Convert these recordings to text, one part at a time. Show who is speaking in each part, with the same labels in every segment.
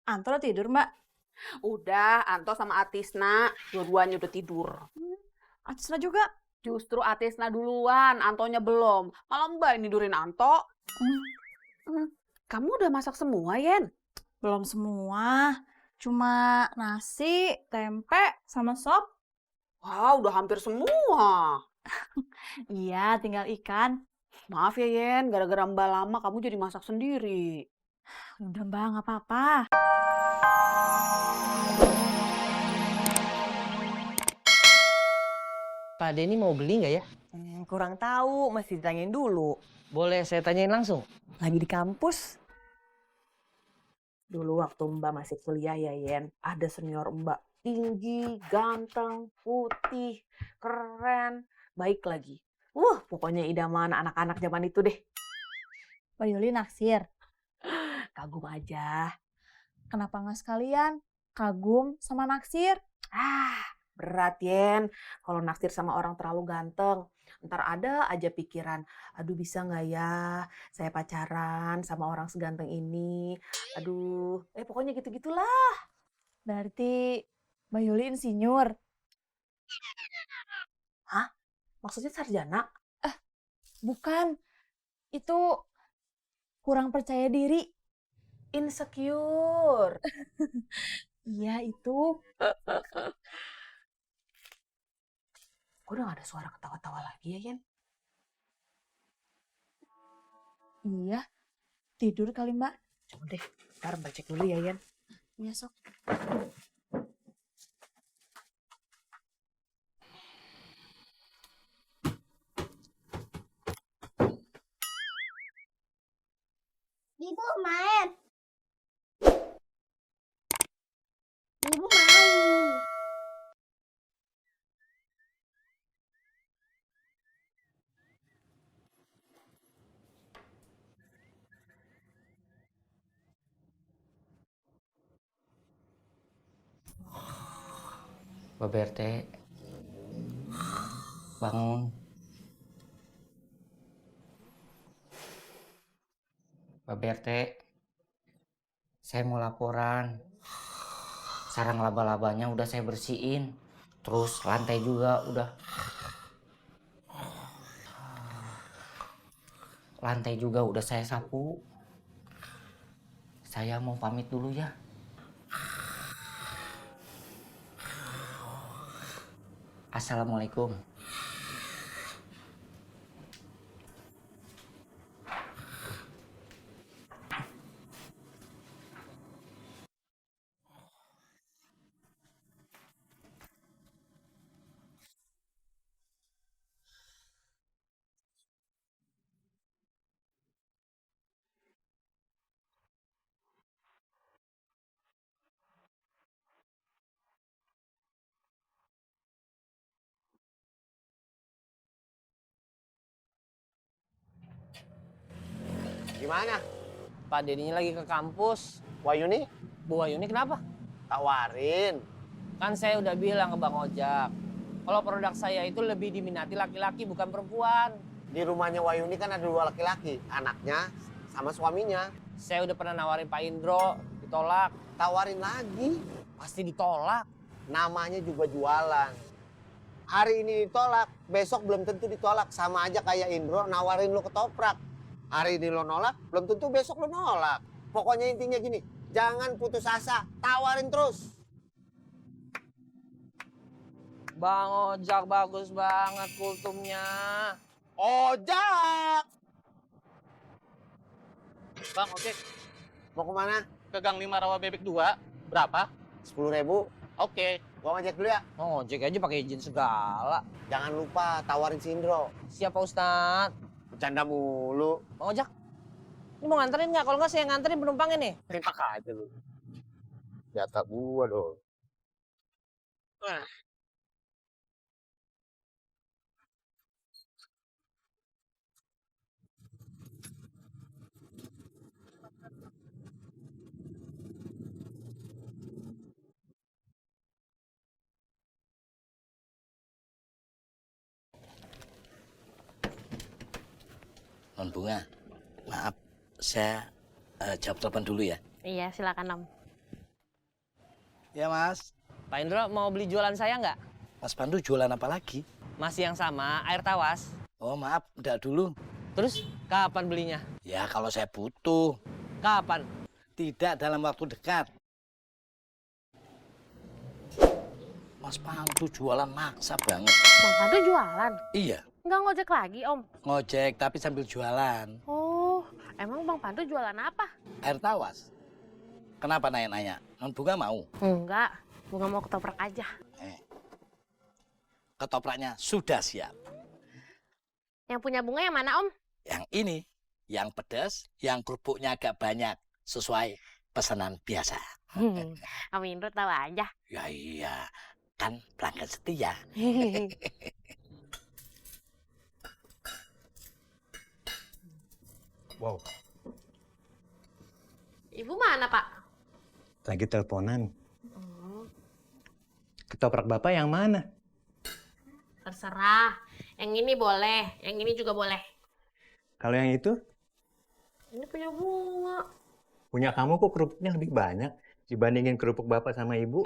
Speaker 1: Anto udah tidur, Mbak?
Speaker 2: Udah, Anto sama Atisna dua-duanya udah tidur.
Speaker 1: Atisna juga?
Speaker 2: Justru Atisna duluan, Antonya belum. Malah Mbak yang tidurin Anto. Kamu udah masak semua, Yen?
Speaker 1: Belum semua. Cuma nasi, tempe, sama sop.
Speaker 2: Wah, udah hampir semua.
Speaker 1: Iya, tinggal ikan.
Speaker 2: Maaf ya, Yen. Gara-gara Mbak lama, kamu jadi masak sendiri.
Speaker 1: Udah, Mbak, nggak apa-apa.
Speaker 3: Pak Denny mau beli nggak ya?
Speaker 4: Kurang tahu, masih ditanyain dulu.
Speaker 3: Boleh saya tanyain langsung?
Speaker 4: Lagi di kampus?
Speaker 2: Dulu waktu Mbak masih kuliah ya, Yen, ada senior Mbak. Tinggi, ganteng, putih, keren, baik lagi. Pokoknya idaman anak-anak zaman itu deh.
Speaker 1: Mbak Yuli naksir.
Speaker 2: Kagum aja.
Speaker 1: Kenapa nggak sekalian? Kagum sama naksir?
Speaker 2: Berat, Yen. Kalau naksir sama orang terlalu ganteng. Ntar ada aja pikiran, aduh bisa nggak ya saya pacaran sama orang seganteng ini. Aduh, pokoknya gitu-gitulah.
Speaker 1: Berarti Mbak Yuli insinyur.
Speaker 2: Hah? Maksudnya sarjana?
Speaker 1: Bukan. Itu kurang percaya diri.
Speaker 2: Insecure.
Speaker 1: Iya, itu.
Speaker 2: Kok udah gak ada suara ketawa-tawa lagi ya, Yen?
Speaker 1: Iya. Tidur kali, Mbak.
Speaker 2: Coba deh, ntar Mbak cek dulu ya, Yen.
Speaker 1: Iya, sok.
Speaker 5: Ibu main. Ibu main.
Speaker 3: Pak BRT, bangun. Pak BRT, saya mau laporan. Sarang laba-labanya udah saya bersihin. Terus lantai juga udah. Lantai juga udah saya sapu. Saya mau pamit dulu ya. Assalamualaikum.
Speaker 6: Gimana?
Speaker 3: Pak Denny lagi ke kampus.
Speaker 6: Wayuni
Speaker 3: Bu Wayuni kenapa?
Speaker 6: tawarin.
Speaker 3: Kan saya udah bilang ke Bang Ojak. Kalau produk saya itu lebih diminati laki-laki bukan perempuan.
Speaker 6: Di rumahnya Wayuni kan ada 2 laki-laki, anaknya sama suaminya.
Speaker 3: Saya udah pernah nawarin Pak Indro, ditolak.
Speaker 6: Tawarin lagi,
Speaker 3: Pasti ditolak.
Speaker 6: namanya juga jualan. Hari ini ditolak, besok belum tentu ditolak. Sama aja kayak Indro nawarin lo ketoprak. Hari ini lo nolak, belum tentu besok lo nolak. Pokoknya intinya gini, jangan putus asa, tawarin terus.
Speaker 3: Bang Ojak bagus banget kultumnya.
Speaker 6: Ojak!
Speaker 7: Bang, oke.
Speaker 6: Mau kemana?
Speaker 7: Ke Gang 5 Rawa Bebek 2. Berapa?
Speaker 6: 10.000.
Speaker 7: Oke.
Speaker 6: Gua ngecek dulu ya.
Speaker 3: Bang Ojek aja pakai izin segala.
Speaker 6: Jangan lupa tawarin si Indro.
Speaker 3: Siapa Ustad?
Speaker 6: Bercanda mulu.
Speaker 3: Bang Ojak, ini mau nganterin nggak? Kalau nggak saya nganterin penumpangnya nih.
Speaker 6: Enak aja lu. Jatah gua dong.
Speaker 8: Non Bunga, maaf, saya jawab telepon dulu ya.
Speaker 9: Iya, silakan Om.
Speaker 8: Ya Mas.
Speaker 3: Pak Indro mau beli jualan saya nggak?
Speaker 8: Mas Pandu jualan apa lagi?
Speaker 3: Masih yang sama, air tawas.
Speaker 8: Oh maaf, enggak dulu.
Speaker 3: Terus kapan belinya?
Speaker 8: Ya kalau saya butuh.
Speaker 3: Kapan?
Speaker 8: Tidak dalam waktu dekat. Mas Pandu jualan maksa banget.
Speaker 9: Bang Pandu jualan?
Speaker 8: Iya,
Speaker 9: Nggak ngojek lagi, Om?
Speaker 8: ngojek tapi sambil jualan.
Speaker 9: Oh, emang Bang Pandu jualan apa?
Speaker 8: Air tawas. Kenapa nanya-nanya? Non Bunga mau?
Speaker 9: Enggak, Bunga mau ketoprak aja.
Speaker 8: Ketopraknya sudah siap.
Speaker 9: Yang punya Bunga yang mana, Om?
Speaker 8: Yang ini, yang pedas, yang kerupuknya agak banyak. Sesuai pesanan biasa.
Speaker 9: Om Indro tahu aja.
Speaker 8: Ya iya, kan pelanggan setia.
Speaker 10: Wow,
Speaker 9: Ibu mana, Pak?
Speaker 10: lagi teleponan. Ketoprak Bapak yang mana?
Speaker 9: Terserah. Yang ini boleh, yang ini juga boleh.
Speaker 10: Kalau yang itu,
Speaker 9: Ini punya Bunga.
Speaker 10: punya kamu kok kerupuknya lebih banyak dibandingin kerupuk Bapak sama Ibu?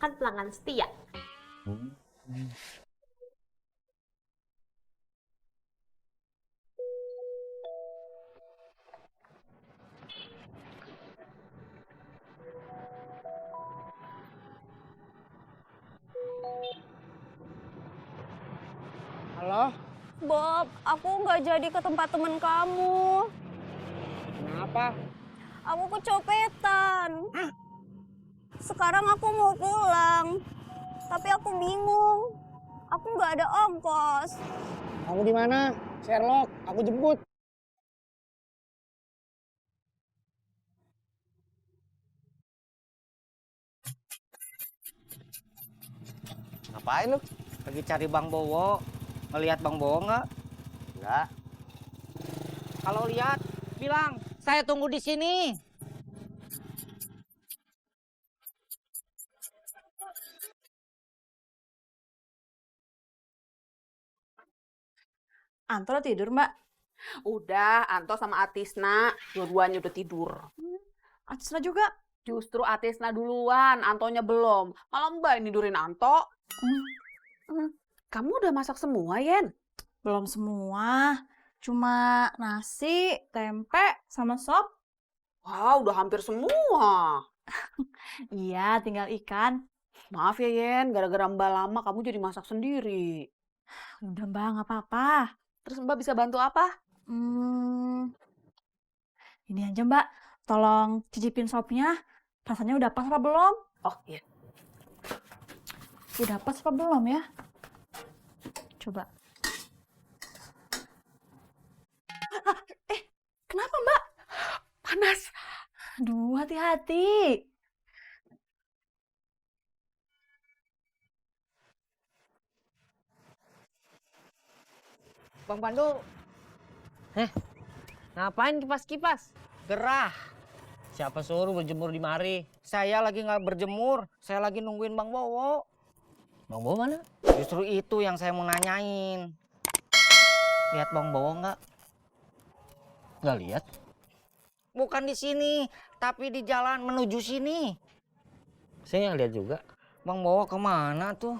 Speaker 9: Kan pelanggan setia.
Speaker 3: Halo?
Speaker 11: Bob, aku nggak jadi ke tempat temen kamu.
Speaker 3: Kenapa?
Speaker 11: Aku kecopetan. Sekarang aku mau pulang, tapi aku bingung. Aku nggak ada ongkos.
Speaker 3: Kamu di mana? Sherlock, aku jemput.
Speaker 12: Ngapain lu? Lagi cari Bang Bowo. Ngelihat Bang Bowo nggak?
Speaker 6: Enggak.
Speaker 12: Kalau lihat, bilang saya tunggu di sini.
Speaker 1: Anto udah tidur, Mbak?
Speaker 2: Udah, Anto sama Atisna dua-duanya udah tidur.
Speaker 1: Atisna juga?
Speaker 2: Justru Atisna duluan, Antonya belum. Malah Mbak yang tidurin Anto. Kamu udah masak semua, Yen?
Speaker 1: Belum semua. Cuma nasi, tempe, sama sop.
Speaker 2: Wah, udah hampir semua.
Speaker 1: Iya, tinggal ikan.
Speaker 2: Maaf ya, Yen. Gara-gara Mbak lama, kamu jadi masak sendiri.
Speaker 1: Udah, Mbak, nggak apa-apa.
Speaker 2: Terus Mbak bisa bantu apa?
Speaker 1: Ini aja, Mbak. Tolong cicipin sopnya. Rasanya udah pas apa belum?
Speaker 2: Oh, iya.
Speaker 1: Udah pas apa belum ya? Coba. Kenapa, Mbak?
Speaker 2: Panas.
Speaker 1: Aduh, hati-hati.
Speaker 3: Bang Pandu. Ngapain kipas-kipas?
Speaker 12: Gerah.
Speaker 3: Siapa suruh berjemur di mari?
Speaker 12: Saya lagi nggak berjemur. Saya lagi nungguin Bang Bowo.
Speaker 3: Bang Bowo mana?
Speaker 12: Justru itu yang saya mau nanyain. Lihat Bang Bowo nggak?
Speaker 3: Nggak lihat.
Speaker 12: Bukan di sini, tapi di jalan menuju sini.
Speaker 3: Saya nggak lihat juga.
Speaker 12: Bang Bowo kemana tuh?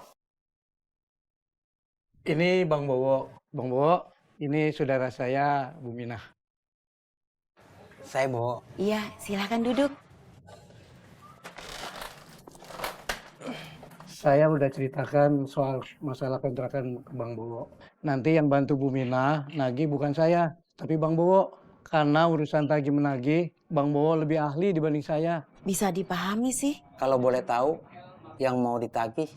Speaker 13: Ini Bang Bowo. Bang Bowo, ini saudara saya, Bu Minah.
Speaker 12: Saya Bowo.
Speaker 11: Iya, silakan duduk.
Speaker 13: Saya udah ceritakan soal masalah kontrakan ke Bang Bowo. Nanti yang bantu Bu Minah nagih bukan saya, tapi Bang Bowo. Karena urusan tagih menagih, Bang Bowo lebih ahli dibanding saya.
Speaker 11: Bisa dipahami sih.
Speaker 12: Kalau boleh tahu, yang mau ditagih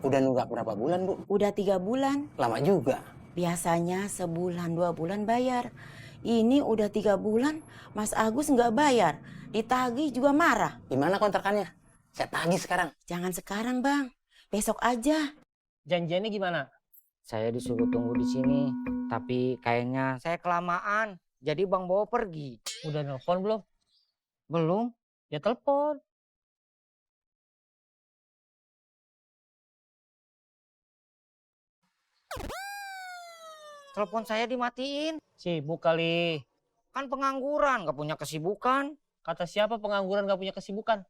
Speaker 12: udah nunggak berapa bulan, Bu?
Speaker 11: Udah 3 bulan.
Speaker 12: Lama juga.
Speaker 11: Biasanya sebulan 2 bulan bayar. Ini udah 3 bulan, Mas Agus nggak bayar. Ditagih juga marah.
Speaker 12: Gimana kontrakannya? Saya tagih sekarang.
Speaker 11: Jangan sekarang, Bang. Besok aja.
Speaker 3: Janjiannya gimana?
Speaker 12: Saya disuruh tunggu di sini, tapi kayaknya saya kelamaan. Jadi Bang Bowo pergi.
Speaker 3: Udah nelpon belum?
Speaker 12: Belum?
Speaker 3: Ya telepon.
Speaker 12: Telepon saya dimatiin.
Speaker 3: Sibuk kali.
Speaker 12: Kan pengangguran, gak punya kesibukan.
Speaker 3: Kata siapa pengangguran gak punya kesibukan?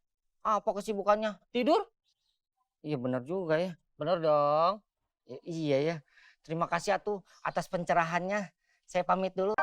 Speaker 12: Apa kesibukannya? Tidur? Iya bener juga ya. Bener dong. Iya ya. Terima kasih atuh atas pencerahannya. Saya pamit dulu.